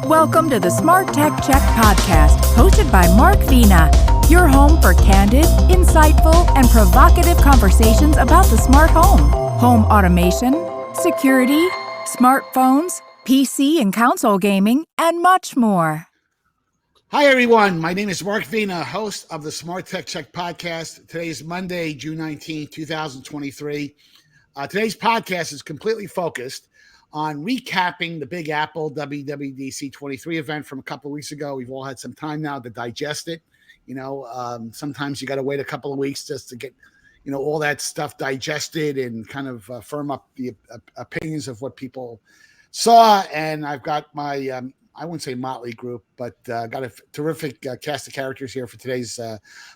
Welcome to the SmartTechCheck podcast, hosted by Mark Vina, your home for candid, insightful, and provocative conversations about the smart home automation, security, smartphones, PC and console gaming, and much more. Hi, everyone. My name is Mark Vina, host of the SmartTechCheck podcast. Today is Monday, June 19, 2023. Today's podcast is completely focused on recapping the big Apple WWDC 23 event from a couple of weeks ago. We've all had some time now to digest it. Sometimes you got to wait a couple of weeks just to get, all that stuff digested and kind of firm up the opinions of what people saw. And I've got my, I wouldn't say motley group, but got a terrific cast of characters here for today's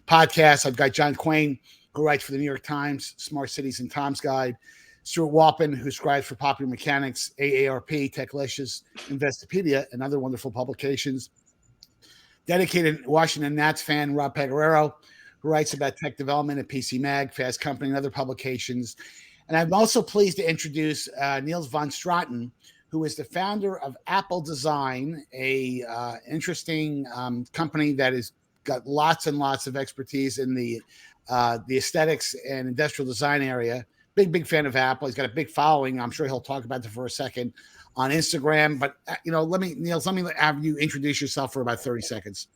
podcast. I've got John Quain, who writes for the New York Times, Smart Cities and Tom's Guide. Stewart Wolpin, who scribes for Popular Mechanics, AARP, Techlicious, Investopedia, and other wonderful publications. Dedicated Washington Nats fan, Rob Pegoraro, who writes about tech development at PC Mag, Fast Company, and other publications. And I'm also pleased to introduce Niels von Straaten, who is the founder of AppleDsgn, a interesting company that has got lots and lots of expertise in the aesthetics and industrial design area. Big fan of Apple. He's got a big following. I'm sure he'll talk about it for a second on Instagram. But, Niels, let me have you introduce yourself for about 30 seconds.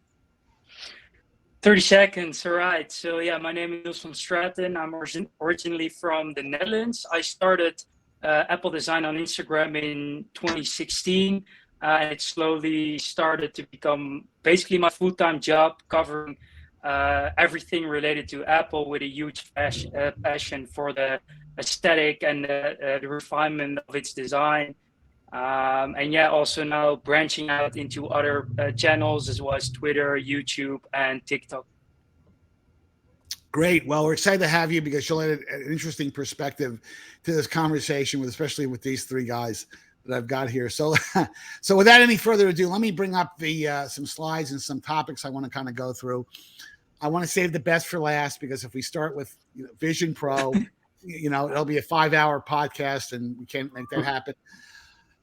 30 seconds. All right. So, my name is Niels van Straaten. I'm originally from the Netherlands. I started AppleDsgn on Instagram in 2016. And it slowly started to become basically my full-time job, covering everything related to Apple with a huge passion for the aesthetic and the refinement of its design. Also now branching out into other channels as well as Twitter, YouTube, and TikTok. Great. Well, we're excited to have you because you'll add an interesting perspective to this conversation, especially with these three guys that I've got here. So without any further ado, let me bring up some slides and some topics I want to kind of go through. I want to save the best for last because if we start with Vision Pro, it'll be a 5-hour podcast and we can't make that happen.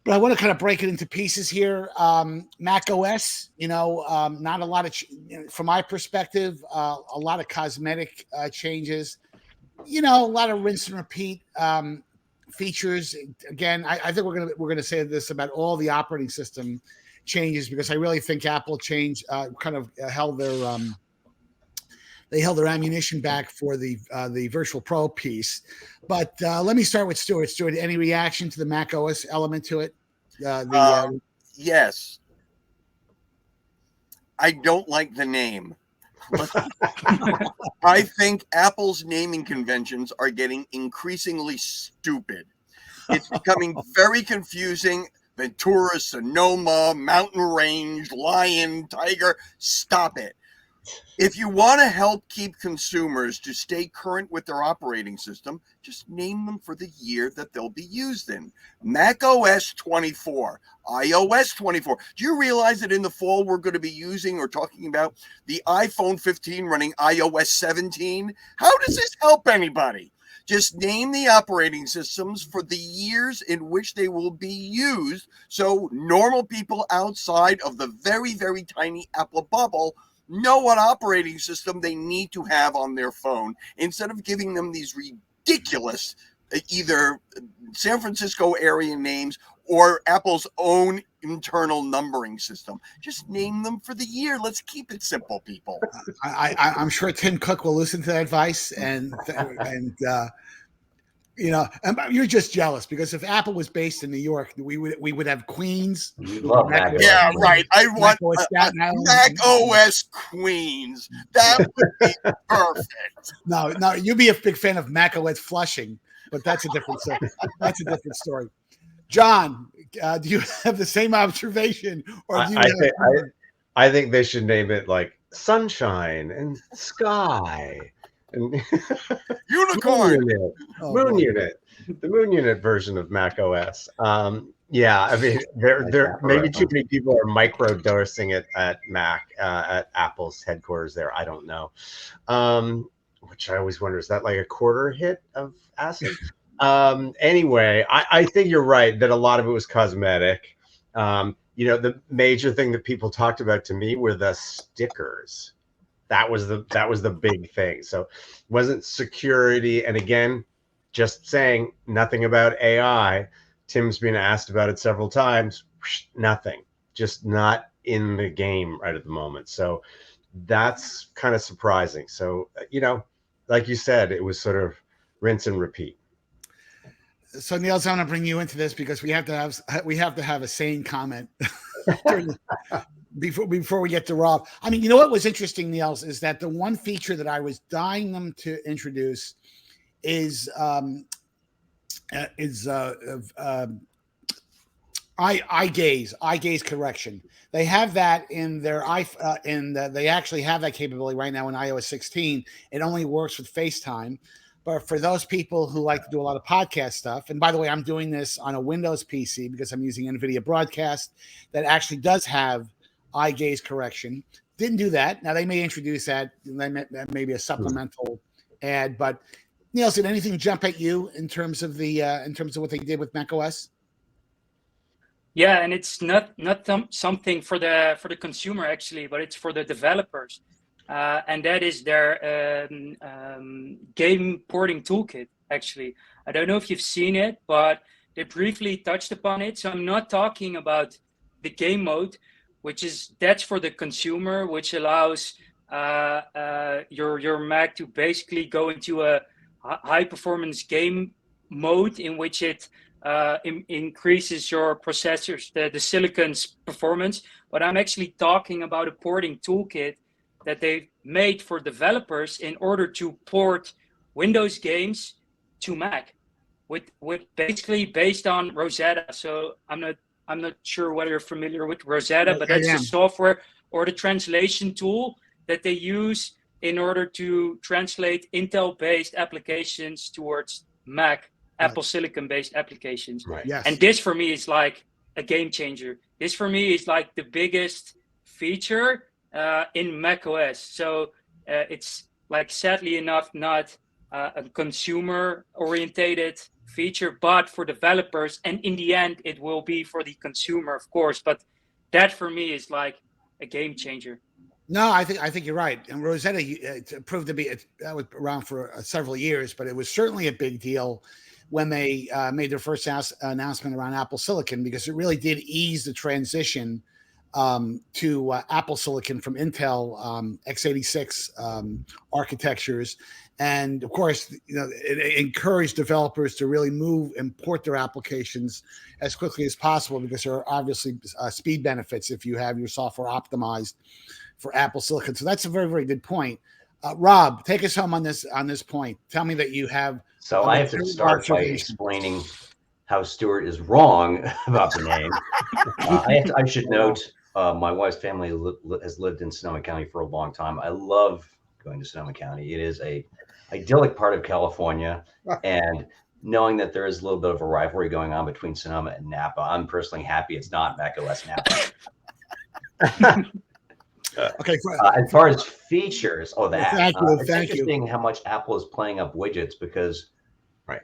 But I want to kind of break it into pieces here. Mac OS, not a lot of, from my perspective, a lot of cosmetic changes, a lot of rinse and repeat features. Again, I think we're gonna say this about all the operating system changes because I really think Apple held their they held their ammunition back for the Virtual Pro piece. But let me start with Stewart. Stewart, any reaction to the Mac OS element to it? Yes. I don't like the name. I think Apple's naming conventions are getting increasingly stupid. It's becoming very confusing. Ventura, Sonoma, Mountain Range, Lion, Tiger. Stop it. If you want to help keep consumers to stay current with their operating system, just name them for the year that they'll be used in. Mac OS 24, iOS 24. Do you realize that in the fall we're going to be using or talking about the iPhone 15 running iOS 17? How does this help anybody? Just name the operating systems for the years in which they will be used so normal people outside of the very, very tiny Apple bubble know what operating system they need to have on their phone instead of giving them these ridiculous either San Francisco area names or Apple's own internal numbering system. Just name them for the year. Let's keep it simple, people. I'm sure Tim Cook will listen to that advice and you're just jealous because if Apple was based in New York, we would have Queens. Yeah, right. I want Mac OS Queens. That would be perfect. No, you'd be a big fan of Mac OS Flushing, but that's a different story. That's a different story. John, do you have the same observation, or do you? I think they should name it like Sunshine and Sky. And Unicorn, Moon Unit, the Moon Unit version of Mac OS. There maybe too many people are microdosing it at Mac at Apple's headquarters there. I don't know, which I always wonder, is that like a quarter hit of acid? Anyway, I think you're right that a lot of it was cosmetic. the major thing that people talked about to me were the stickers. That was the big thing. So it wasn't security. And again, just saying nothing about AI. Tim's been asked about it several times. Nothing, just not in the game right at the moment. So that's kind of surprising. So, like you said, it was sort of rinse and repeat. So Niels, I want to bring you into this because we have to have a sane comment before we get to Rob. I mean, what was interesting, Niels, is that the one feature that I was dying them to introduce is eye gaze correction. They have that in their they actually have that capability right now in iOS 16. It only works with FaceTime. But for those people who like to do a lot of podcast stuff, and by the way, I'm doing this on a Windows PC because I'm using NVIDIA Broadcast that actually does have eye gaze correction. Didn't do that. Now they may introduce that. That may be a supplemental ad. But Niels, did anything jump at you in terms of what they did with macOS? Yeah, and it's not something for the consumer actually, but it's for the developers. And that is their game porting toolkit, actually. I don't know if you've seen it, but they briefly touched upon it. So I'm not talking about the game mode, that's for the consumer, which allows your Mac to basically go into a high performance game mode in which it increases your processors, the silicon's performance. But I'm actually talking about a porting toolkit that they made for developers in order to port Windows games to Mac, with basically based on Rosetta. So I'm not sure whether you're familiar with Rosetta, but that's the software or the translation tool that they use in order to translate Intel-based applications towards Mac, Apple Silicon-based applications. Right. Yes. And this for me is like a game changer. This for me is like the biggest feature in macOS. So it's like, sadly enough, not a consumer orientated feature, but for developers. And in the end, it will be for the consumer, of course. But that for me is like a game changer. No, I think you're right. And Rosetta proved to be that was around for several years, but it was certainly a big deal when they made their first announcement around Apple Silicon, because it really did ease the transition to Apple Silicon from Intel x86 architectures. And of course, it encouraged developers to really move and port their applications as quickly as possible, because there are obviously speed benefits if you have your software optimized for Apple Silicon. So that's a very, very good point. Rob, take us home on this point. Tell me that you have. So I have to start by explaining how Stewart is wrong about the name. I should note, my wife's family has lived in Sonoma County for a long time. I love going to Sonoma County. It is a idyllic part of California, and knowing that there is a little bit of a rivalry going on between Sonoma and Napa, I'm personally happy it's not macOS Napa. Okay. As far as features, Thank you. It's interesting how much Apple is playing up widgets, because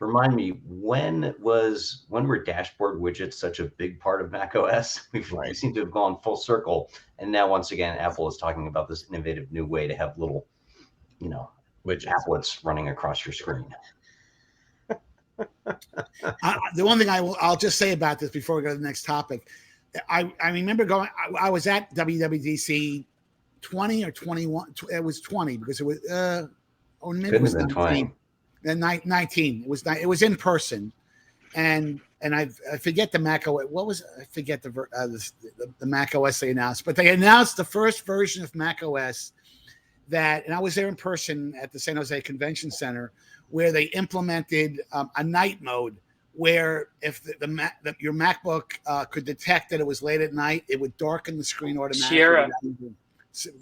remind me, when were dashboard widgets such a big part of macOS? We seem to have gone full circle, and now once again Apple is talking about this innovative new way to have little, widgets, applets running across your screen. The one thing I'll just say about this before we go to the next topic, I remember I was at WWDC 20 or 21. It was 20 because it was or maybe it was 19. 19. It was in person, and I forget the Mac OS. I forget the Mac OS they announced, but they announced the first version of Mac OS and I was there in person at the San Jose Convention Center, where they implemented a night mode, where if your MacBook could detect that it was late at night, it would darken the screen automatically. Sierra.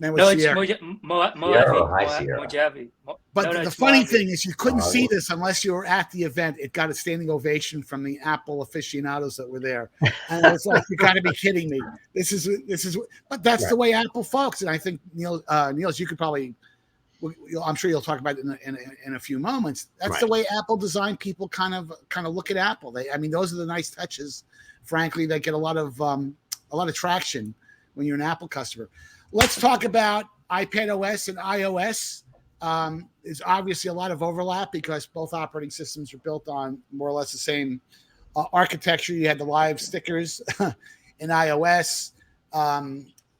No, it's Mojave. But the funny thing is, you couldn't see this unless you were at the event. It got a standing ovation from the Apple aficionados that were there, and I was like, "You got to be kidding me! This is." But that's the way Apple folks, and I think Niels, you could probably. I'm sure you'll talk about it in a few moments. That's the way Apple design people kind of look at Apple. Those are the nice touches. Frankly, they get a lot of a lot of traction when you're an Apple customer. Let's talk about iPadOS and iOS. There's obviously a lot of overlap because both operating systems are built on more or less the same architecture. You had the live stickers in iOS.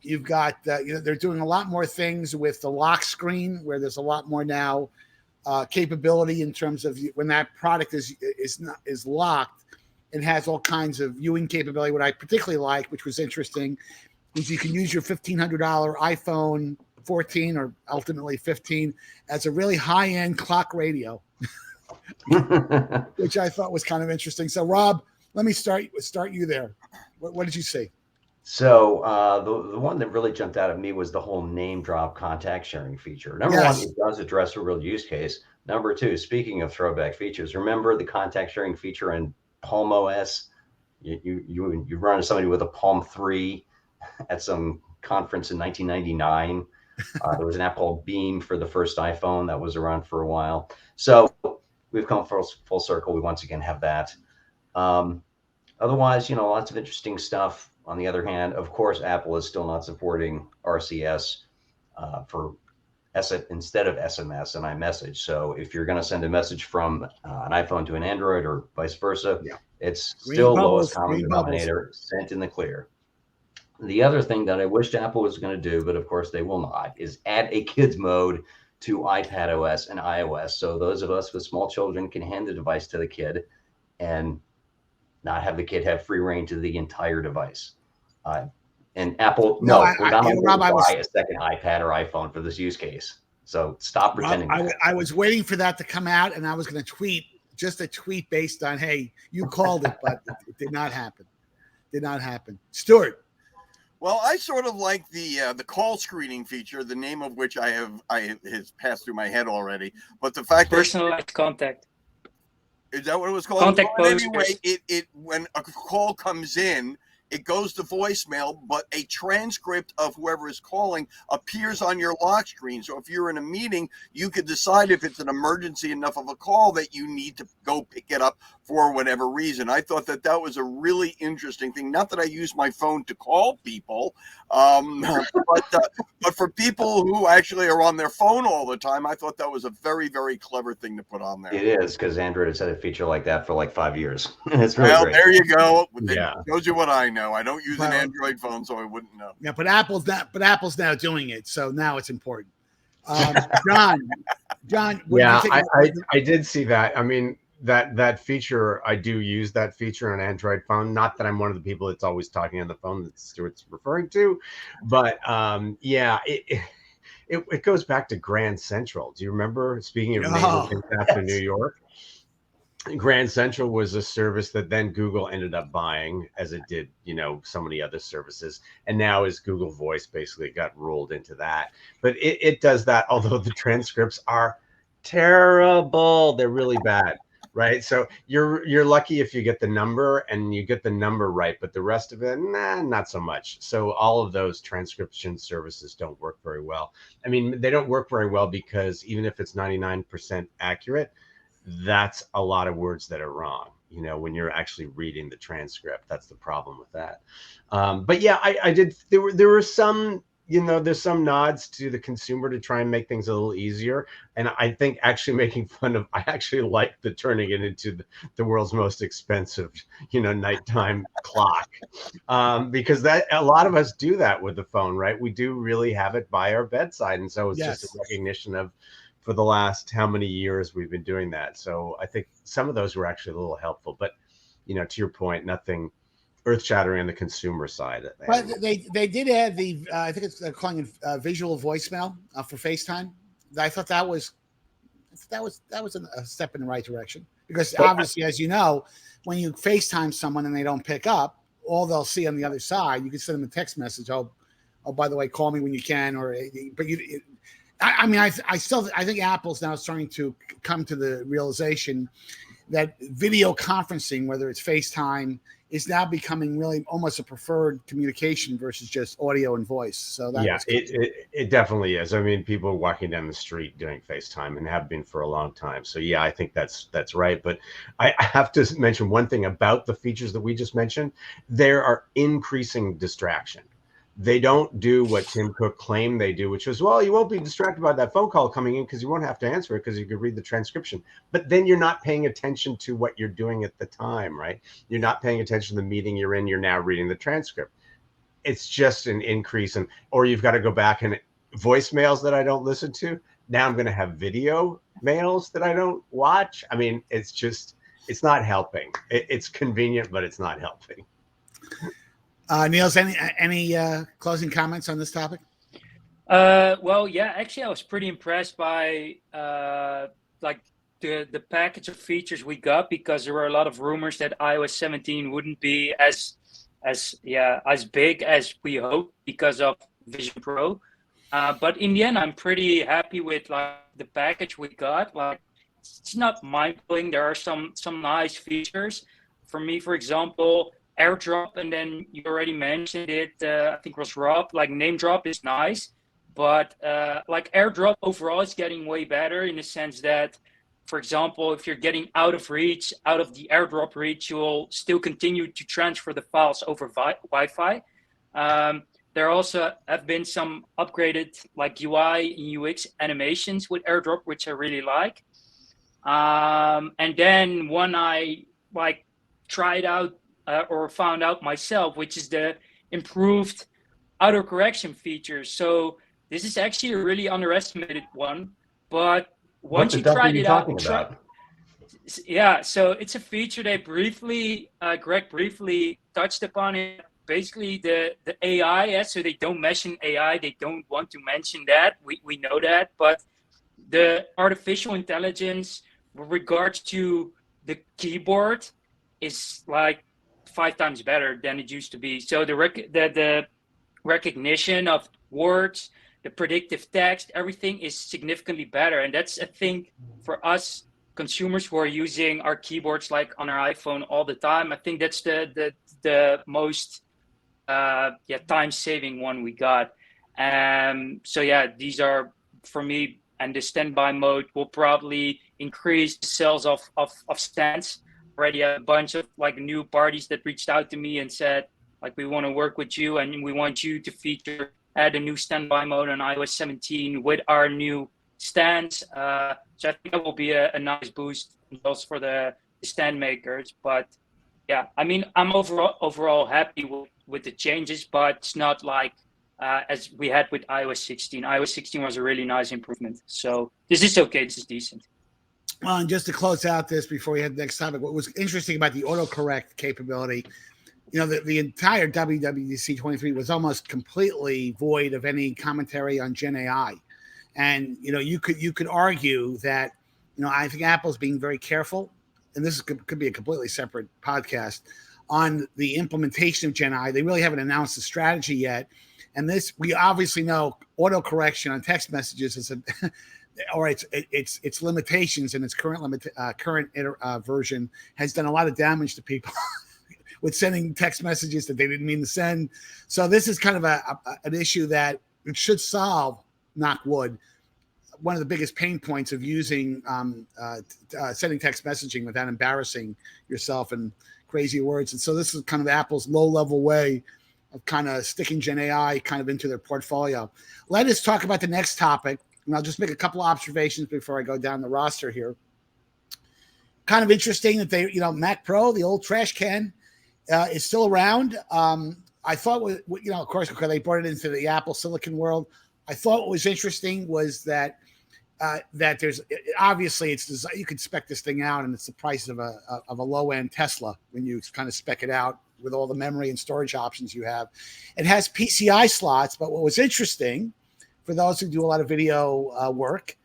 You've got, they're doing a lot more things with the lock screen, where there's a lot more now capability in terms of when that product is locked, it has all kinds of viewing capability. What I particularly like, which was interesting, is you can use your $1,500 iPhone 14 or ultimately 15 as a really high-end clock radio, which I thought was kind of interesting. So, Rob, let me start you there. What did you see? So the one that really jumped out at me was the whole name drop contact sharing feature. Number one, it does address a real use case. Number two, speaking of throwback features, remember the contact sharing feature in Palm OS? You run into somebody with a Palm 3 at some conference in 1999. There was an Apple Beam for the first iPhone that was around for a while. So we've come full circle. We once again have that. Otherwise, lots of interesting stuff. On the other hand, of course, Apple is still not supporting RCS instead of SMS and iMessage. So if you're going to send a message from an iPhone to an Android or vice versa, it's still lowest common denominator, sent in the clear. The other thing that I wished Apple was going to do, but of course they will not, is add a kids mode to iPadOS and iOS. So those of us with small children can hand the device to the kid and not have the kid have free reign to the entire device. And Apple, we're not going to buy a second iPad or iPhone for this use case. So stop pretending. I was waiting for that to come out, and I was going to tweet just a tweet based on, hey, you called it, but it did not happen. Did not happen. Stewart. Well, I sort of like the call screening feature, the name of which has passed through my head already. But the fact personalized contact. Is that what it was called? Contact anyway, it when a call comes in, it goes to voicemail, but a transcript of whoever is calling appears on your lock screen. So if you're in a meeting, you could decide if it's an emergency enough of a call that you need to go pick it up for whatever reason. I thought that was a really interesting thing. Not that I use my phone to call people, but for people who actually are on their phone all the time, I thought that was a very, very clever thing to put on there. It is, because Android has had a feature like that for like 5 years. It's really great. There you go. Yeah. It shows you what I know. I don't use an Android phone, so I wouldn't know. Yeah, but Apple's now doing it, so now it's important. John. Yeah, I did see that. I mean, that feature, I do use that feature on Android phone. Not that I'm one of the people that's always talking on the phone that Stewart's referring to, but it goes back to Grand Central. Do you remember? Speaking of nasal things after New York, Grand Central was a service that then Google ended up buying, as it did, so many other services. And now as Google Voice basically got rolled into that. But it does that, although the transcripts are terrible. They're really bad, right? So you're lucky if you get the number and you get the number right, but the rest of it, not so much. So all of those transcription services don't work very well. I mean, they don't work very well because even if it's 99% accurate, that's a lot of words that are wrong, when you're actually reading the transcript. That's the problem with that. But yeah, I did. There were some, there's some nods to the consumer to try and make things a little easier. And I think actually making fun of, I actually like the turning it into the world's most expensive, nighttime clock. Because that a lot of us do that with the phone, right? We do really have it by our bedside. And so it's just a recognition of, for the last how many years we've been doing that. So I think some of those were actually a little helpful, but to your point, nothing earth-shattering on the consumer side. But they did add I think they're calling it visual voicemail for FaceTime. I thought that was a step in the right direction, because obviously, as you know, when you FaceTime someone and they don't pick up, all they'll see on the other side, you can send them a text message. Oh, by the way, call me when you can, I think Apple's now starting to come to the realization that video conferencing, whether it's FaceTime, is now becoming really almost a preferred communication versus just audio and voice. So that it definitely is. I mean, people are walking down the street doing FaceTime and have been for a long time. So yeah, I think that's right. But I have to mention one thing about the features that we just mentioned. There are increasing distraction. They don't do what Tim Cook claimed they do, which was, well, you won't be distracted by that phone call coming in because you won't have to answer it because you could read the transcription. But then you're not paying attention to what you're doing at the time, right? You're not paying attention to the meeting you're in. You're now reading the transcript. It's just an increase or you've got to go back and voicemails that I don't listen to. Now I'm going to have video mails that I don't watch. I mean, it's not helping. It's convenient, but it's not helping. Niels, any closing comments on this topic? Well, yeah, actually, I was pretty impressed by like the package of features we got, because there were a lot of rumors that iOS 17 wouldn't be as big as we hoped because of Vision Pro. But in the end, I'm pretty happy with like the package we got. Like, it's not mind-blowing. There are some nice features. For me, for example, AirDrop, and then you already mentioned it, I think it was Rob, like name drop is nice, but like AirDrop overall is getting way better in the sense that, for example, if you're getting out of the AirDrop reach, you will still continue to transfer the files over Wi-Fi. There also have been some upgraded like UI and UX animations with AirDrop, which I really like. And then one I like tried out or found out myself, which is the improved autocorrection features. So this is actually a really underestimated one, but once you tried it out, so it's a feature they Greg briefly touched upon it. Basically the AI, so they don't mention AI, they don't want to mention that, we know that, but the artificial intelligence with regards to the keyboard is like 5 times better than it used to be. So the recognition of words, the predictive text, everything is significantly better. And that's a thing for us consumers who are using our keyboards like on our iPhone all the time. I think that's the most time-saving one we got. So yeah, these are for me, and the standby mode will probably increase the sales of stands. Already have a bunch of like new parties that reached out to me and said, like, we want to work with you and we want you to add a new standby mode on iOS 17 with our new stands. So I think that will be a nice boost also for the stand makers. But yeah, I mean, I'm overall happy with the changes, but it's not like as we had with iOS 16. iOS 16 was a really nice improvement. So this is okay. This is decent. Well, and just to close out this before we head to the next topic, what was interesting about the autocorrect capability, you know, the entire WWDC 23 was almost completely void of any commentary on Gen AI. And, you know, you could argue that, you know, I think Apple's being very careful, and this could be a completely separate podcast, on the implementation of Gen AI. They really haven't announced a strategy yet. And this, we obviously know autocorrection on text messages is its limitations in its current version has done a lot of damage to people with sending text messages that they didn't mean to send. So this is kind of an issue that it should solve, knock wood, one of the biggest pain points of using sending text messaging without embarrassing yourself and crazy words. And so this is kind of Apple's low-level way of kind of sticking Gen AI kind of into their portfolio. Let us talk about the next topic. And I'll just make a couple of observations before I go down the roster here. Kind of interesting that they, you know, Mac Pro, the old trash can, is still around. I thought, you know, of course, because they brought it into the Apple Silicon world. I thought what was interesting was that there's obviously it's you could spec this thing out, and it's the price of a low end Tesla when you kind of spec it out with all the memory and storage options you have. It has PCI slots, but what was interesting, for those who do a lot of video work,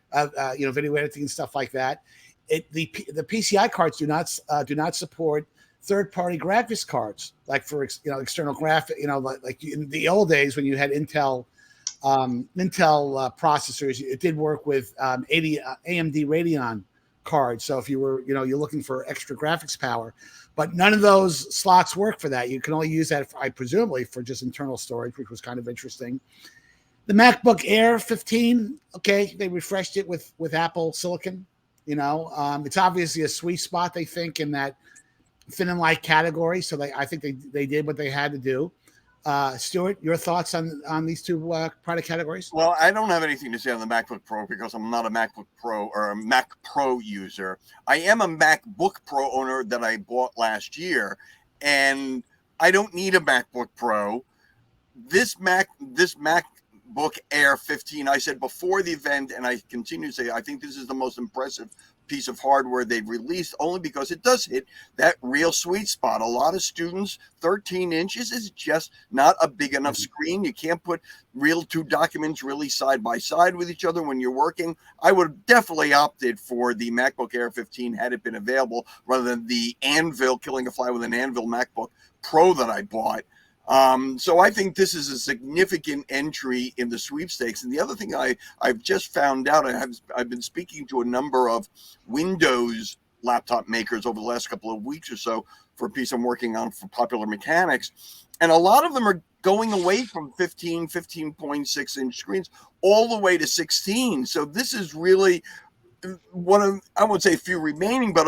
you know, video editing and stuff like that, the PCI cards do not support third-party graphics cards, like for external graphic, you know, like in the old days when you had Intel processors. It did work with AMD Radeon card. So if you were, you're looking for extra graphics power, but none of those slots work for that. You can only use that, presumably, for just internal storage, which was kind of interesting. The MacBook Air 15, okay, they refreshed it with Apple Silicon. It's obviously a sweet spot, they think, in that thin and light category. So I think they did what they had to do. Stewart, your thoughts on these two product categories? Well, I don't have anything to say on the MacBook Pro because I'm not a MacBook Pro or a Mac Pro user. I am a MacBook Pro owner that I bought last year, and I don't need a MacBook Pro. This MacBook Air 15, I said before the event, and I continue to say, I think this is the most impressive piece of hardware they've released, only because it does hit that real sweet spot. A lot of students, 13 inches is just not a big enough screen. You can't put two documents really side by side with each other when you're working. I would have definitely opted for the MacBook Air 15 had it been available, rather than the Anvil, killing a fly with an Anvil MacBook Pro that I bought. So I think this is a significant entry in the sweepstakes. And the other thing I've just found out, I've been speaking to a number of Windows laptop makers over the last couple of weeks or so for a piece I'm working on for Popular Mechanics. And a lot of them are going away from 15.6 inch screens all the way to 16. So this is really one of, I won't say few remaining, but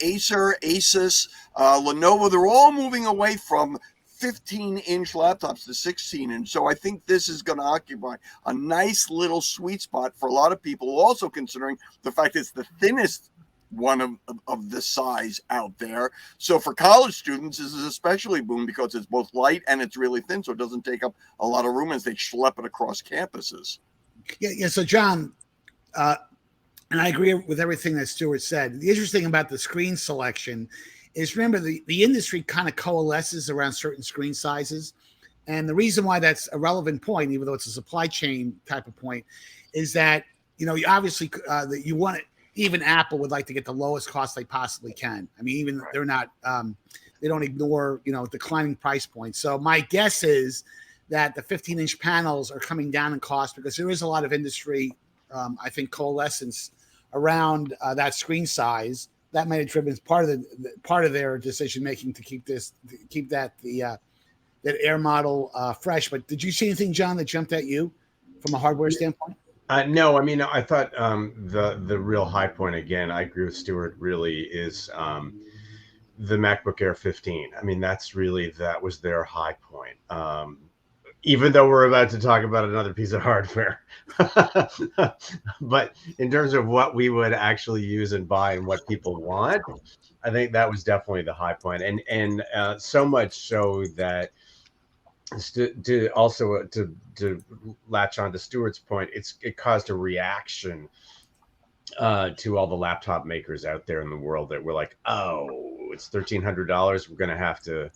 Acer, Asus, Lenovo, they're all moving away from 15-inch laptops to 16. And so I think this is going to occupy a nice little sweet spot for a lot of people, also considering the fact it's the thinnest one of this size out there. So for college students, this is especially boom because it's both light and it's really thin, so it doesn't take up a lot of room as they schlep it across campuses. Yeah. So John, and I agree with everything that Stewart said. The interesting thing about the screen selection is, remember, the industry kind of coalesces around certain screen sizes. And the reason why that's a relevant point, even though it's a supply chain type of point, is that, you obviously that you want it, even Apple would like to get the lowest cost they possibly can. I mean, even they're not, they don't ignore, declining price points. So my guess is that the 15-inch panels are coming down in cost because there is a lot of industry, I think, coalescence around that screen size. That might have driven part of their decision making to keep that Air model fresh. But did you see anything, John, that jumped at you from a hardware standpoint? No, I mean, I thought the real high point, again, I agree with Stewart, really is the MacBook Air 15. I mean, that was their high point. Even though we're about to talk about another piece of hardware. But in terms of what we would actually use and buy and what people want, I think that was definitely the high point. And so much so that to latch on to Stewart's point, it caused a reaction to all the laptop makers out there in the world that were like, oh, it's $1,300. We're going to have to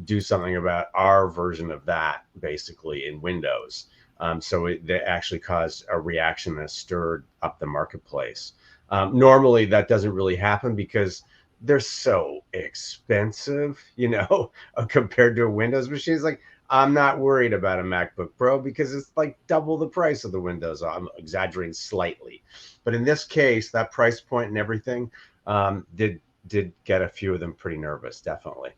do something about our version of that, basically, in Windows. So they actually caused a reaction that stirred up the marketplace. Normally, that doesn't really happen because they're so expensive, compared to a Windows machine. It's like, I'm not worried about a MacBook Pro because it's like double the price of the Windows. I'm exaggerating slightly. But in this case, that price point and everything did get a few of them pretty nervous, definitely.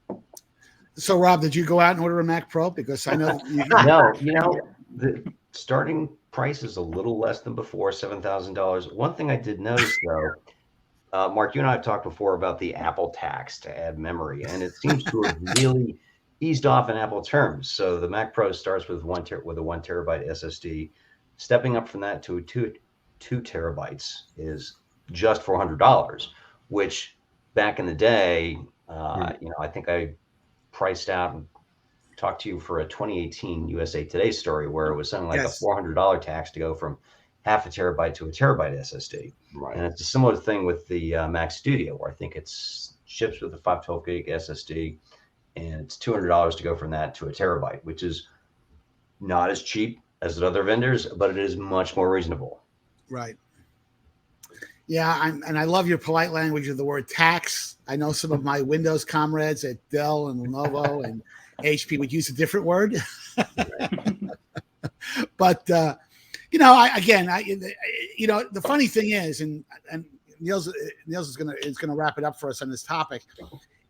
So, Rob, did you go out and order a Mac Pro? Because I know No, the starting price is a little less than before, $7,000. One thing I did notice, though, Mark, you and I have talked before about the Apple tax to add memory, and it seems to have really eased off in Apple terms. So the Mac Pro starts with a 1 terabyte SSD. Stepping up from that to 2 terabytes is just $400, which back in the day, I think I priced out and talked to you for a 2018 USA Today story where it was something like a $400 tax to go from half a terabyte to a terabyte SSD. Right. And it's a similar thing with the Mac Studio, where I think it's ships with a 512 gig SSD, and it's $200 to go from that to a terabyte, which is not as cheap as at other vendors, but it is much more reasonable. Right. Yeah, and I love your polite language of the word tax. I know some of my Windows comrades at Dell and Lenovo and HP would use a different word. But, the funny thing is, and Niels is gonna wrap it up for us on this topic,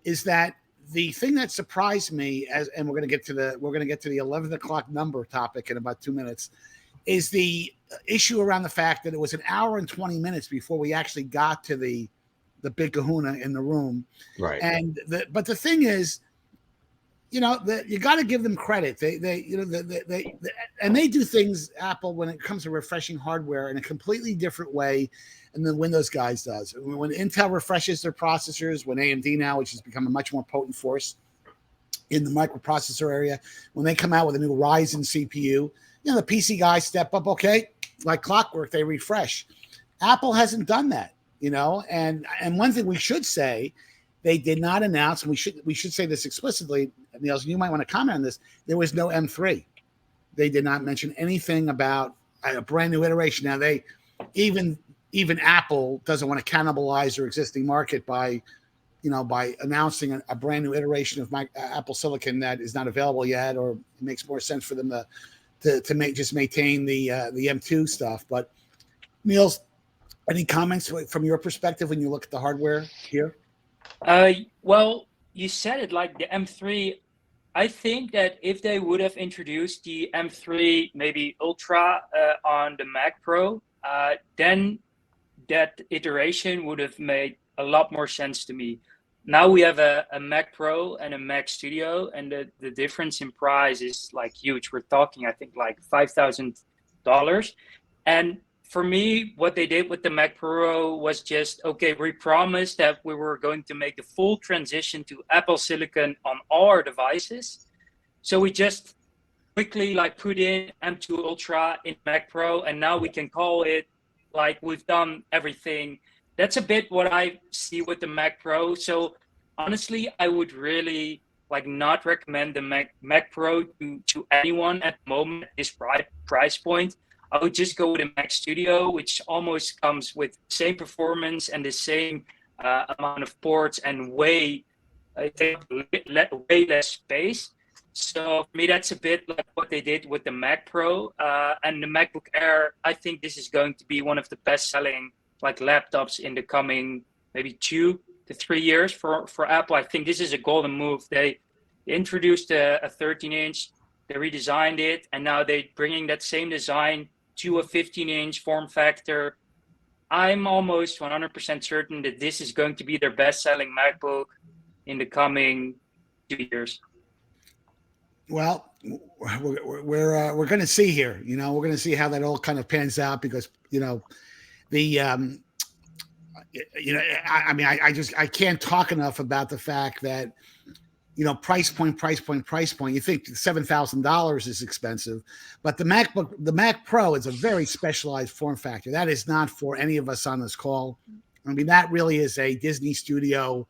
is that the thing that surprised me, and we're gonna get to the 11 o'clock number topic in about 2 minutes, is the issue around the fact that it was an hour and 20 minutes before we actually got to the big kahuna in the room. Right. But the thing is, you got to give them credit. They do things, Apple, when it comes to refreshing hardware in a completely different way than the Windows guys does. When Intel refreshes their processors, when AMD now, which has become a much more potent force in the microprocessor area, when they come out with a new Ryzen CPU, the PC guys step up, okay, like clockwork, they refresh. Apple hasn't done that, and one thing we should say, they did not announce, and we should say this explicitly, Niels, you might want to comment on this, there was no M3. They did not mention anything about a brand new iteration. Now, they even Apple doesn't want to cannibalize their existing market by announcing a brand new iteration of Apple Silicon that is not available yet, or it makes more sense for them to maintain the M2 stuff. But Niels, any comments from your perspective when you look at the hardware here? Well, you said it, like the M3. I think that if they would have introduced the M3, maybe Ultra on the Mac Pro, then that iteration would have made a lot more sense to me. Now we have a Mac Pro and a Mac Studio, and the difference in price is like huge. We're talking, I think, like $5,000. And for me, what they did with the Mac Pro was just, okay, we promised that we were going to make the full transition to Apple Silicon on all our devices. So we just quickly put in M2 Ultra in Mac Pro, and now we can call it like we've done everything. That's a bit what I see with the Mac Pro. So honestly, I would really not recommend the Mac Pro to anyone at the moment at this price point. I would just go with a Mac Studio, which almost comes with the same performance and the same amount of ports and way less space. So for me, that's a bit like what they did with the Mac Pro and the MacBook Air. I think this is going to be one of the best-selling laptops in the coming maybe 2 to 3 years for Apple. I think this is a golden move. They introduced a 13-inch, they redesigned it, and now they're bringing that same design to a 15-inch form factor. I'm almost 100% certain that this is going to be their best-selling MacBook in the coming 2 years. Well, we're going to see here. We're going to see how that all kind of pans out, because I can't talk enough about the fact that price point. You think $7,000 is expensive, but the Mac Pro is a very specialized form factor. That is not for any of us on this call. I mean, that really is a Disney Studio.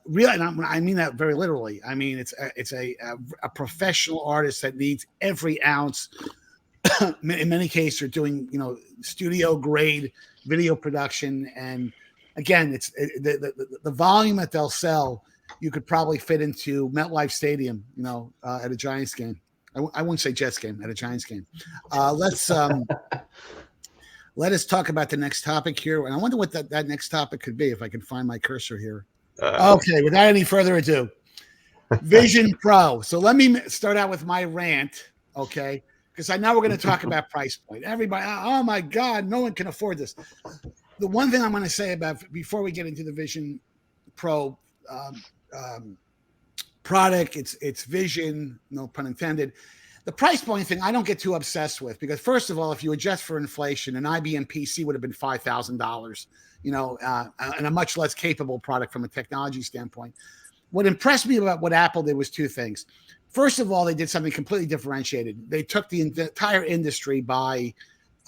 Really, and I mean that very literally. I mean, it's a professional artist that needs every ounce. In many cases, are doing studio grade video production, and again, it's the volume that they'll sell. You could probably fit into MetLife Stadium, at a Giants game. I wouldn't say Jets game, at a Giants game. Let us talk about the next topic here, and I wonder what that next topic could be if I can find my cursor here. Okay, without any further ado, Vision Pro. So let me start out with my rant, okay? Because I know we're going to talk about price point. Everybody, oh my God, no one can afford this. The one thing I'm going to say about before we get into the Vision Pro product, it's Vision, no pun intended. The price point thing I don't get too obsessed with, because first of all, if you adjust for inflation, an IBM PC would have been $5,000, and a much less capable product from a technology standpoint. What impressed me about what Apple did was two things. First of all, they did something completely differentiated. They took the entire industry by,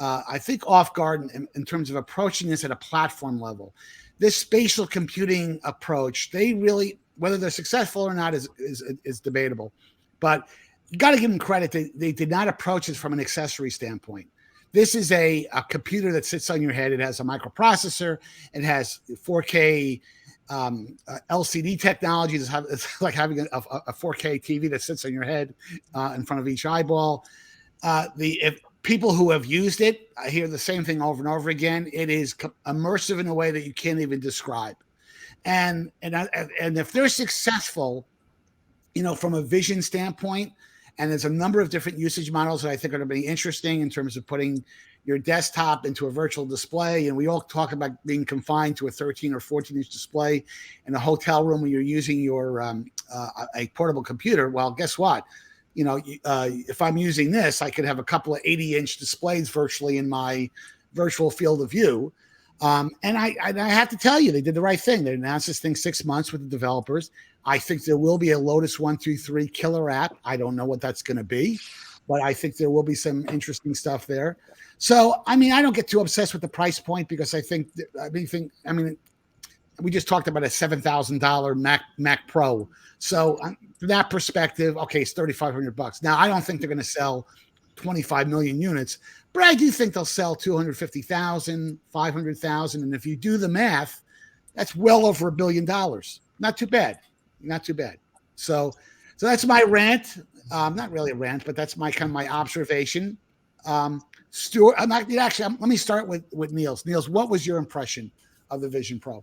I think, off guard in terms of approaching this at a platform level. This spatial computing approach, they really, whether they're successful or not is debatable, but you got to give them credit. They did not approach this from an accessory standpoint. This is a computer that sits on your head. It has a microprocessor. It has 4K LCD technology. It's like having a 4K TV that sits on your head in front of each eyeball. If people who have used it, I hear the same thing over and over again. It is immersive in a way that you can't even describe. And if they're successful, from a vision standpoint, and there's a number of different usage models that I think are going to be interesting in terms of putting your desktop into a virtual display. And we all talk about being confined to a 13 or 14-inch display in a hotel room when you're using your a portable computer. Well, guess what? If I'm using this, I could have a couple of 80-inch displays virtually in my virtual field of view. And I have to tell you, they did the right thing. They announced this thing 6 months with the developers. I think there will be a Lotus 123 killer app. I don't know what that's going to be, but I think there will be some interesting stuff there. So, I don't get too obsessed with the price point because we just talked about a $7,000 Mac Pro. So from that perspective, okay, it's $3,500. Now, I don't think they're going to sell 25 million units, but I do think they'll sell 250,000, 500,000. And if you do the math, that's well over $1 billion. Not too bad. So that's my rant. Not really a rant, but that's my observation. Stewart, let me start with Niels. Niels, what was your impression of the Vision Pro?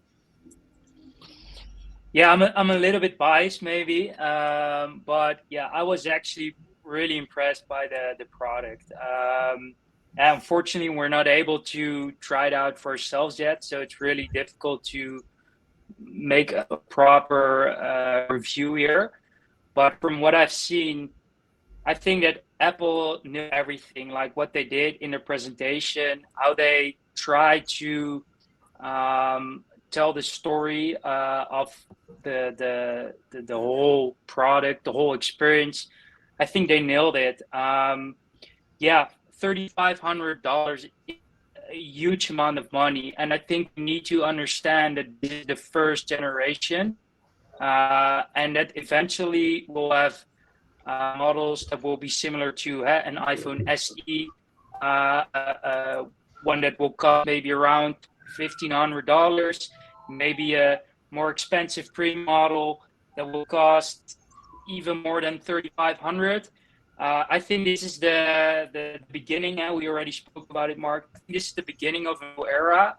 Yeah, I'm a little bit biased maybe, but yeah, I was actually really impressed by the product. Unfortunately, we're not able to try it out for ourselves yet, so it's really difficult to make a proper review here. But from what I've seen, I think that Apple knew everything, like what they did in their presentation, how they tried to tell the story of the whole product, the whole experience. I think they nailed it. Yeah, $3,500, a huge amount of money, and I think we need to understand that this is the first generation, and that eventually we'll have models that will be similar to an iPhone SE, one that will cost maybe around $1,500, maybe a more expensive premium model that will cost even more than $3,500. I think this is the beginning, and we already spoke about it, Mark. This is the beginning of a new era.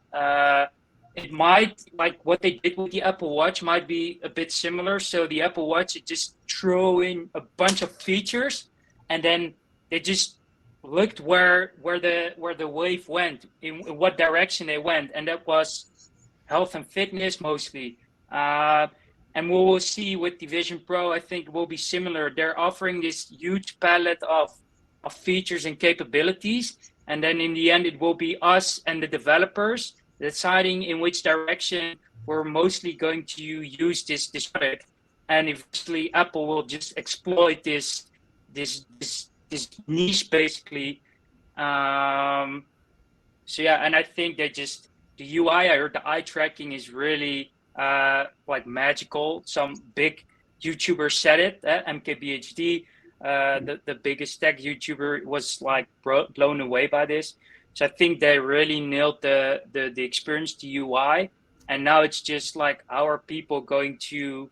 It might, like what they did with the Apple Watch, might be a bit similar. So the Apple Watch, it just threw in a bunch of features, and then they just looked where the wave went, in what direction they went, and that was health and fitness mostly. And we will see with the Vision Pro, I think it will be similar. They're offering this huge palette of features and capabilities, and then in the end, it will be us and the developers deciding in which direction we're mostly going to use this product. And eventually, Apple will just exploit this niche basically. So yeah, and I think that just the UI or the eye tracking is really like magical. Some big YouTuber said it. MKBHD, the biggest tech YouTuber, was like blown away by this. So I think they really nailed the experience, the UI, and now it's just like, how are people going to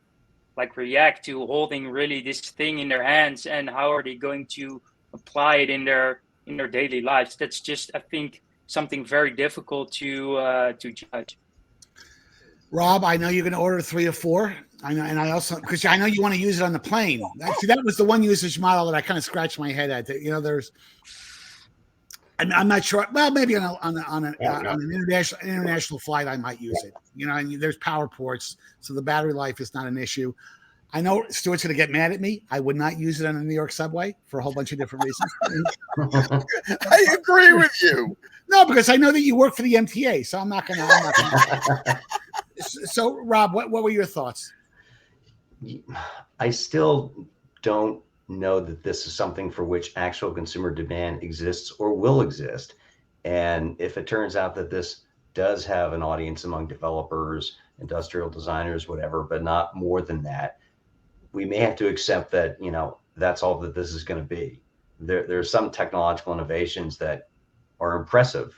like react to holding really this thing in their hands, and how are they going to apply it in their daily lives? That's just, I think, something very difficult to judge. Rob, I know you're going to order 3 or 4. I know, and I also, because I know you want to use it on the plane. That was the one usage model that I kind of scratched my head at. There's, I'm not sure. Well, maybe on an international flight, I might use it. And there's power ports, so the battery life is not an issue. I know Stewart's going to get mad at me. I would not use it on the New York subway for a whole bunch of different reasons. I agree with you. No, because I know that you work for the MTA, so I'm not going to. So, Rob, what were your thoughts? I still don't know that this is something for which actual consumer demand exists or will exist. And if it turns out that this does have an audience among developers, industrial designers, whatever, but not more than that, we may have to accept that, that's all that this is going to be. There's some technological innovations that are impressive,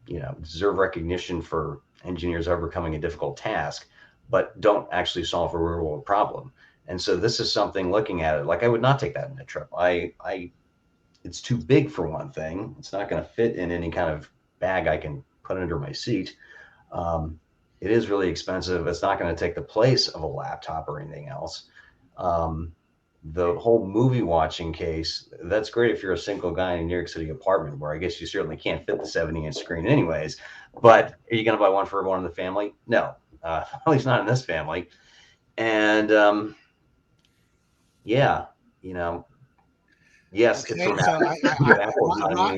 deserve recognition for engineers overcoming a difficult task, but don't actually solve a real world problem. And so this is something, looking at it, like I would not take that in a trip. I it's too big for one thing. It's not going to fit in any kind of bag I can put under my seat. It is really expensive. It's not going to take the place of a laptop or anything else. The whole movie watching case, that's great if you're a single guy in a New York City apartment, where I guess you certainly can't fit the 70-inch screen anyways. But are you going to buy one for everyone in the family? No, at least not in this family. And yeah, yes. Okay, so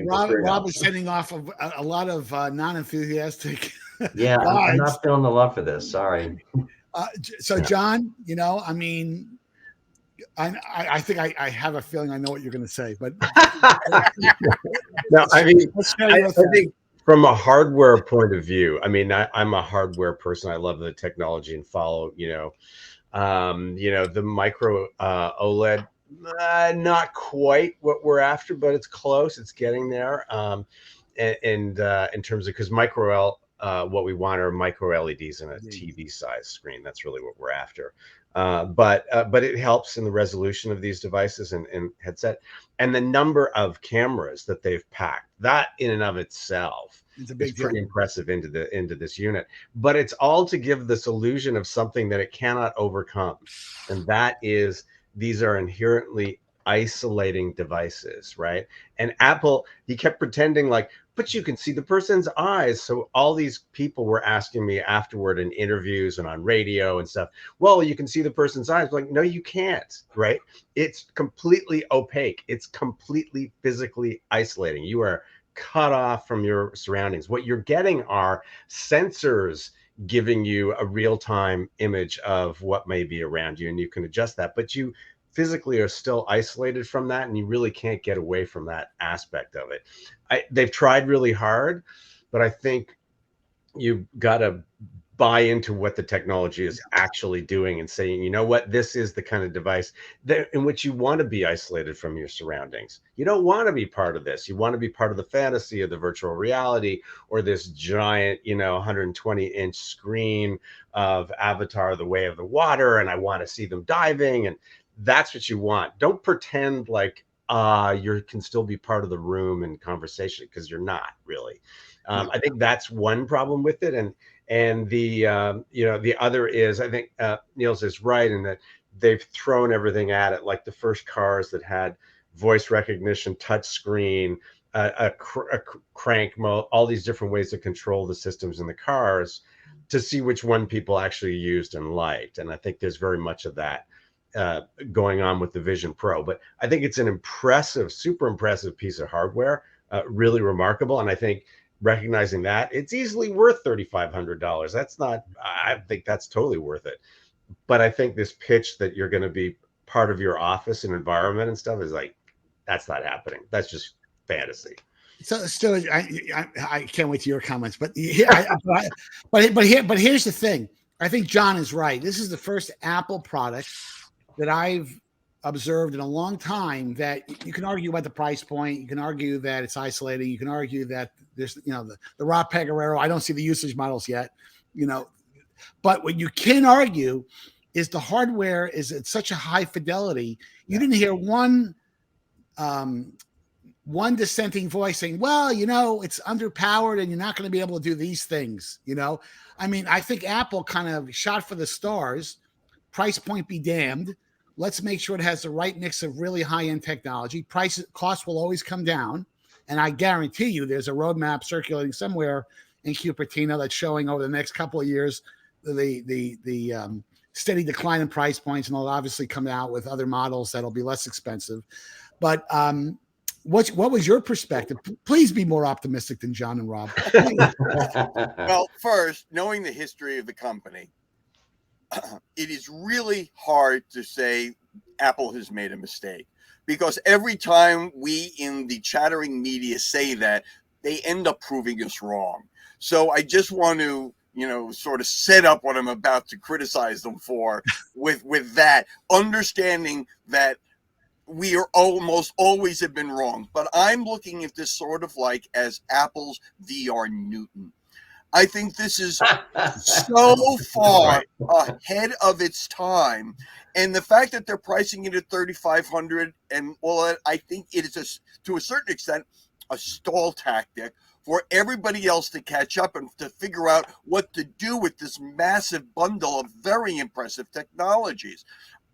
Rob is sending off a lot of non-enthusiastic. Yeah, I'm not feeling the love for this. Sorry. So, John, I mean, I think I have a feeling I know what you're going to say, but no, I mean, I think from a hardware point of view, I mean, I'm a hardware person. I love the technology and follow, the micro OLED. Not quite what we're after, but it's close. It's getting there. And in terms of, because what we want are micro LEDs in a TV size screen. That's really what we're after. But it helps in the resolution of these devices and headset, and the number of cameras that they've packed. That in and of itself is pretty impressive into this unit. But it's all to give this illusion of something that it cannot overcome, and that is, these are inherently isolating devices, right? And Apple, he kept pretending like, but you can see the person's eyes. So all these people were asking me afterward in interviews and on radio and stuff, well, you can see the person's eyes. I'm like, no, you can't, right? It's completely opaque. It's completely physically isolating. You are cut off from your surroundings. What you're getting are sensors giving you a real-time image of what may be around you, and you can adjust that, but you physically are still isolated from that, and you really can't get away from that aspect of it. They've tried really hard, but I think you've got to buy into what the technology is actually doing and saying, you know what, this is the kind of device in which you want to be isolated from your surroundings. You don't want to be part of this. You want to be part of the fantasy of the virtual reality, or this giant, 120-inch screen of Avatar: The Way of the Water, and I want to see them diving, and that's what you want. Don't pretend like you can still be part of the room and conversation, because you're not really. I think that's one problem with it, and the the other is, I think Niels is right in that they've thrown everything at it, like the first cars that had voice recognition, touch screen, a crank mode, all these different ways to control the systems in the cars, to see which one people actually used and liked. And I think there's very much of that going on with the Vision Pro. But I think it's an impressive, super impressive piece of hardware, really remarkable. And I think recognizing that, it's easily worth $3,500. That's not, I think that's totally worth it. But I think this pitch that you're going to be part of your office and environment and stuff is like, that's not happening. That's just fantasy. So still, I can't wait to your comments. But here's the thing. I think John is right. This is the first Apple product that I've observed in a long time that you can argue about the price point. You can argue that it's isolating. You can argue that there's, the Rob Pegoraro, I don't see the usage models yet, but what you can argue is the hardware is at such a high fidelity. You didn't hear one dissenting voice saying, well, it's underpowered and you're not going to be able to do these things. I mean, I think Apple kind of shot for the stars. Price point be damned. Let's make sure it has the right mix of really high-end technology. Cost will always come down. And I guarantee you there's a roadmap circulating somewhere in Cupertino that's showing over the next couple of years the steady decline in price points, and they'll obviously come out with other models that'll be less expensive. But what was your perspective? Please be more optimistic than John and Rob. Well, first, knowing the history of the company, it is really hard to say Apple has made a mistake, because every time we in the chattering media say that, they end up proving us wrong. So I just want to, sort of set up what I'm about to criticize them for with that, understanding that we are almost always have been wrong. But I'm looking at this sort of like as Apple's VR Newton. I think this is so far ahead of its time. And the fact that they're pricing it at $3,500, and well, I think it is to a certain extent a stall tactic for everybody else to catch up and to figure out what to do with this massive bundle of very impressive technologies.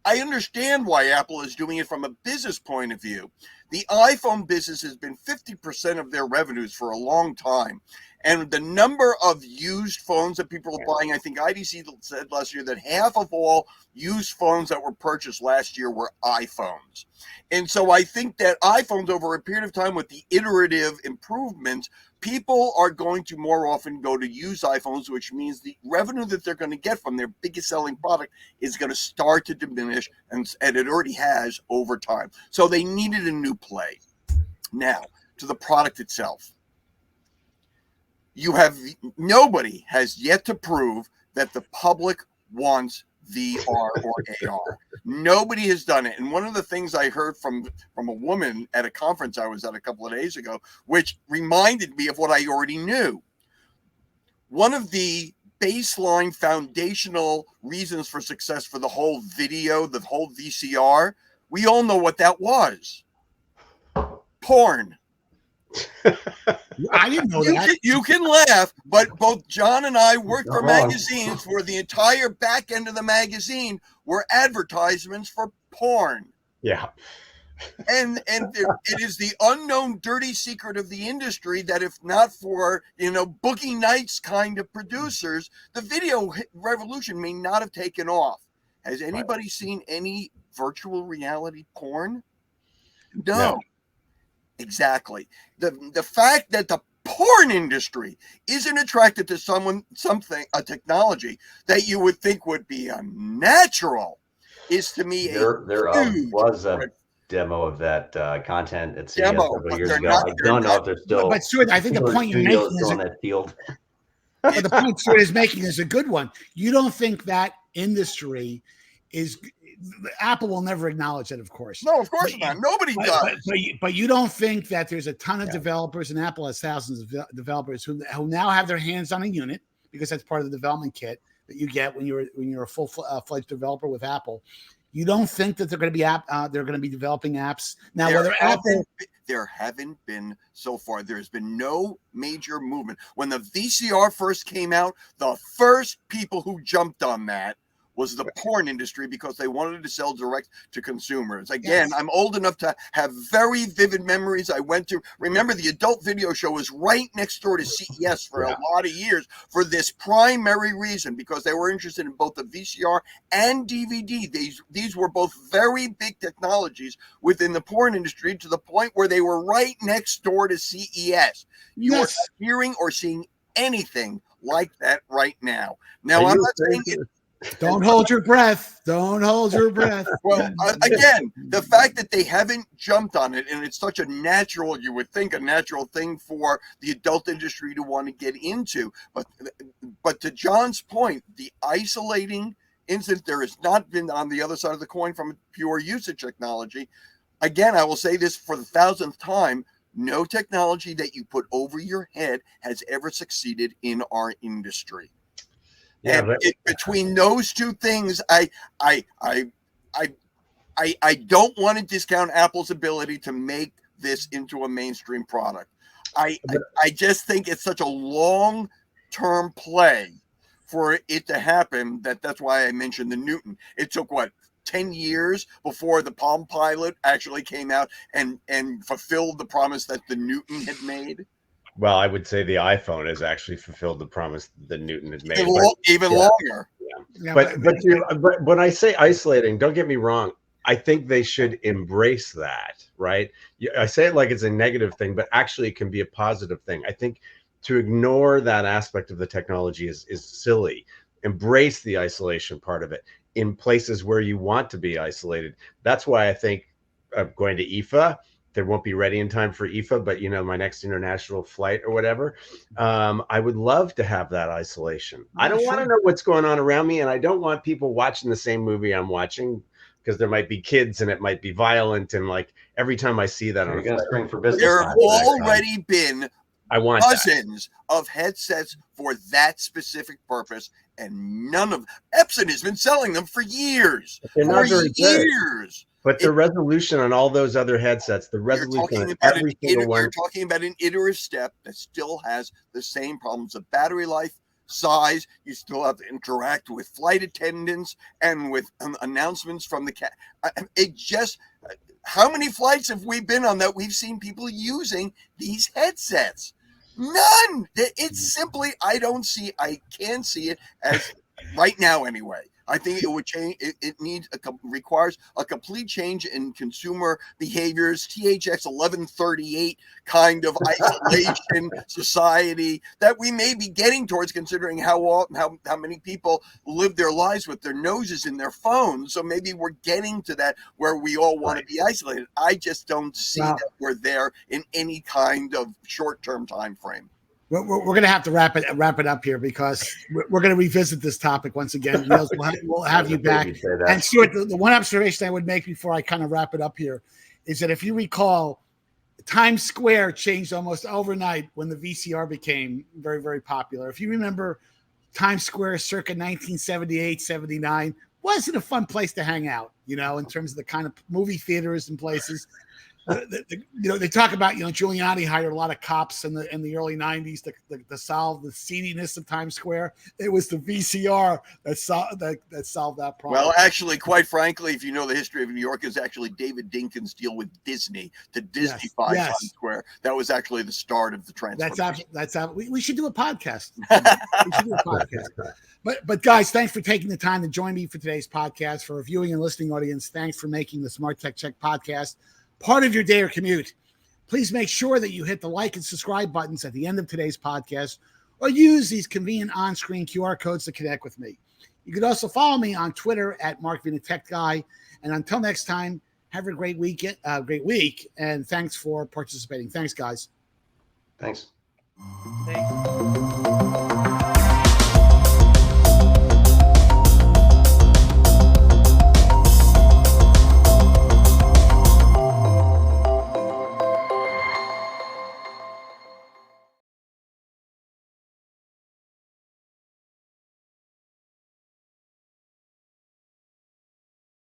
I understand why Apple is doing it from a business point of view. The iPhone business has been 50% of their revenues for a long time. And the number of used phones that people are buying, I think IDC said last year that half of all used phones that were purchased last year were iPhones. And so I think that iPhones, over a period of time with the iterative improvements, people are going to more often go to use iPhones, which means the revenue that they're going to get from their biggest selling product is going to start to diminish, and it already has over time. So they needed a new play. Now, to the product itself. Nobody has yet to prove that the public wants VR or AR. Nobody has done it. And one of the things I heard from a woman at a conference I was at a couple of days ago, which reminded me of what I already knew. One of the baseline foundational reasons for success for the whole video, the whole VCR, we all know what that was. Porn. I didn't know that. You can laugh, but both John and I worked for magazines where the entire back end of the magazine were advertisements for porn. Yeah. And it is the unknown dirty secret of the industry that if not for, Boogie Nights kind of producers, the video revolution may not have taken off. Has anybody seen any virtual reality porn? No. Exactly. The fact that the porn industry isn't attracted to a technology that you would think would be unnatural is to me there was a demo of that content at CES several years ago. I don't know if they're still. But Stuart, I think the point you're making is on that field. But the point Stuart is making is a good one. You don't think that industry is. Apple will never acknowledge that, of course. No, of course not. Nobody does. But you don't think that there's a ton of developers, and Apple has thousands of developers who now have their hands on a unit, because that's part of the development kit that you get when you're a full-fledged developer with Apple. You don't think that they're going to be developing apps now? There haven't been so far. There's been no major movement. When the VCR first came out, the first people who jumped on that was the porn industry, because they wanted to sell direct to consumers. Again, I'm old enough to have very vivid memories. Remember, the adult video show was right next door to CES for a lot of years for this primary reason, because they were interested in both the VCR and DVD. These were both very big technologies within the porn industry, to the point where they were right next door to CES. You are not hearing or seeing anything like that right now. Now, I'm not saying it. Don't hold your breath. Don't hold your breath. Well, again, the fact that they haven't jumped on it, and it's such a natural, you would think, a natural thing for the adult industry to want to get into. But to John's point, the isolating incident, there has not been on the other side of the coin from pure usage technology. Again, I will say this for the 1,000th time. No technology that you put over your head has ever succeeded in our industry. Yeah, and between those two things, I don't want to discount Apple's ability to make this into a mainstream product. I just think it's such a long-term play for it to happen that's why I mentioned the Newton. It took 10 years before the Palm Pilot actually came out and fulfilled the promise that the Newton had made. Well, I would say the iPhone has actually fulfilled the promise that Newton has made. Even longer. Yeah. But when I say isolating, don't get me wrong. I think they should embrace that, right? I say it like it's a negative thing, but actually it can be a positive thing. I think to ignore that aspect of the technology is silly. Embrace the isolation part of it in places where you want to be isolated. That's why I think going to IFA, they won't be ready in time for IFA, but my next international flight or whatever, I would love to have that isolation. I don't want to know what's going on around me, and I don't want people watching the same movie I'm watching, because there might be kids and it might be violent, and every time I see that on spring for business. There have already been I want dozens of headsets for that specific purpose, and none of Epson has been selling them for years. They're not very good. Years. But the resolution on all those other headsets, the resolution on every single one. You're talking about an iterative step that still has the same problems of battery life, size. You still have to interact with flight attendants and with announcements from the cat. It just, how many flights have we been on that we've seen people using these headsets? None. It's simply, I can't see it as right now anyway. I think it would change. It requires a complete change in consumer behaviors. THX 1138 kind of isolation society that we may be getting towards, considering how many people live their lives with their noses in their phones. So maybe we're getting to that where we all want to be isolated. I just don't see that we're there in any kind of short-term time frame. We're going to have to wrap it up here because we're going to revisit this topic once again. Niels, we'll have you back. And Stewart, the one observation I would make before I kind of wrap it up here is that if you recall, Times Square changed almost overnight when the VCR became very, very popular. If you remember, Times Square circa 1978, 79 wasn't a fun place to hang out, in terms of the kind of movie theaters and places. They talk about, Giuliani hired a lot of cops in the early 90s to solve the seediness of Times Square. It was the VCR that solved that problem. Well, actually, quite frankly, if you know the history of New York, is actually David Dinkins' deal with Disney to Disney-fy Times Square. That was actually the start of the transformation. We should do a podcast. We should do a podcast. But guys, thanks for taking the time to join me for today's podcast. For our viewing and listening audience, thanks for making the Smart Tech Check podcast part of your day or commute. Please make sure that you hit the like and subscribe buttons at the end of today's podcast, or use these convenient on-screen QR codes to connect with me. You can also follow me on Twitter at MarkVinaTechGuy. And until next time, have a great week, and thanks for participating. Thanks, guys. Thanks. Thanks.